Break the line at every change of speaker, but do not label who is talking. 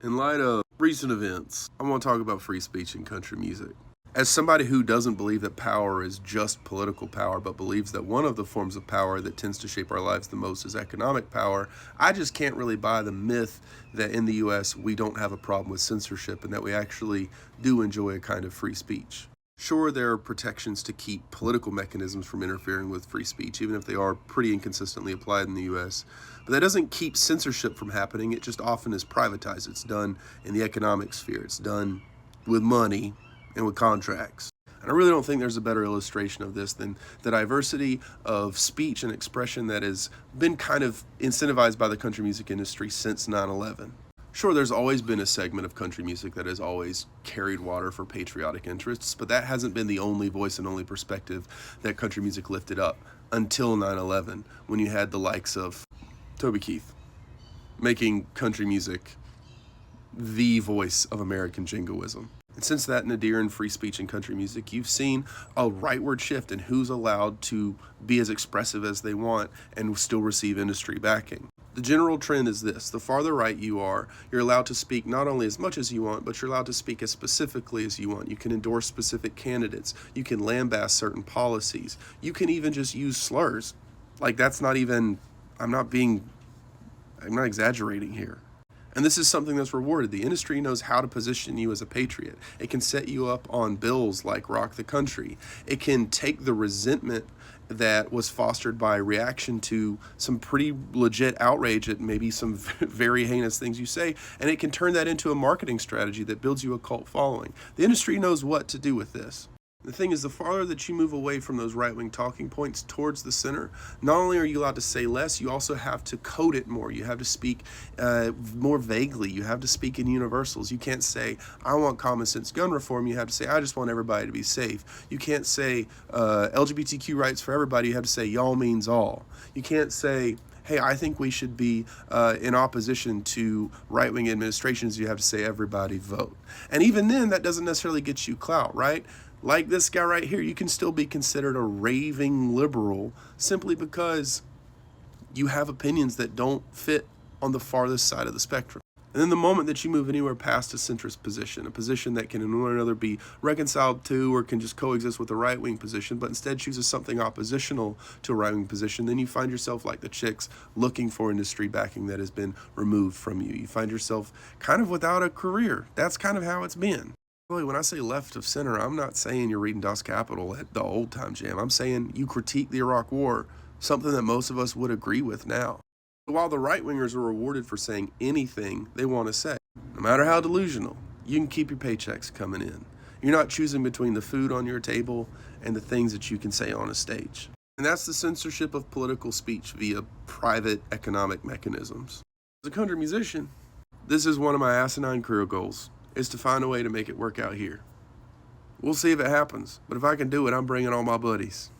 In light of recent events, I want to talk about free speech in country music. As somebody who doesn't believe that power is just political power, but believes that one of the forms of power that tends to shape our lives the most is economic power, I just can't really buy the myth that in the US we don't have a problem with censorship and that we actually do enjoy a kind of free speech. Sure, there are protections to keep political mechanisms from interfering with free speech, even if they are pretty inconsistently applied in the US. But that doesn't keep censorship from happening. It just often is privatized. It's done in the economic sphere. It's done with money and with contracts. And I really don't think there's a better illustration of this than the diversity of speech and expression that has been kind of incentivized by the country music industry since 9/11. Sure, there's always been a segment of country music that has always carried water for patriotic interests, but that hasn't been the only voice and only perspective that country music lifted up until 9/11, when you had the likes of Toby Keith making country music the voice of American jingoism. And since that nadir in free speech in country music, you've seen a rightward shift in who's allowed to be as expressive as they want and still receive industry backing. The general trend is this: the farther right you are, you're allowed to speak not only as much as you want, but you're allowed to speak as specifically as you want. You can endorse specific candidates. You can lambaste certain policies. You can even just use slurs. Like, that's not even, I'm not exaggerating here. And this is something that's rewarded. The industry knows how to position you as a patriot. It can set you up on bills like Rock the Country. It can take the resentment that was fostered by reaction to some pretty legit outrage at maybe some very heinous things you say, and it can turn that into a marketing strategy that builds you a cult following. The industry knows what to do with this. The thing is, the farther that you move away from those right-wing talking points towards the center, not only are you allowed to say less, you also have to code it more. You have to speak more vaguely. You have to speak in universals. You can't say, I want common sense gun reform. You have to say, I just want everybody to be safe. You can't say LGBTQ rights for everybody. You have to say, y'all means all. You can't say, hey, I think we should be in opposition to right-wing administrations. You have to say, everybody vote. And even then, that doesn't necessarily get you clout, right? Like this guy right here, you can still be considered a raving liberal simply because you have opinions that don't fit on the farthest side of the spectrum. And then the moment that you move anywhere past a centrist position, a position that can in one or another be reconciled to or can just coexist with a right-wing position, but instead chooses something oppositional to a right-wing position, then you find yourself like the chicks looking for industry backing that has been removed from you. You find yourself kind of without a career. That's kind of how it's been. Really, when I say left of center, I'm not saying you're reading Das Kapital at the old time jam. I'm saying you critique the Iraq War, something that most of us would agree with now. But while the right-wingers are rewarded for saying anything they want to say, no matter how delusional, you can keep your paychecks coming in. You're not choosing between the food on your table and the things that you can say on a stage. And that's the censorship of political speech via private economic mechanisms. As a country musician, this is one of my asinine career goals, is to find a way to make it work out here. We'll see if it happens, but if I can do it, I'm bringing all my buddies.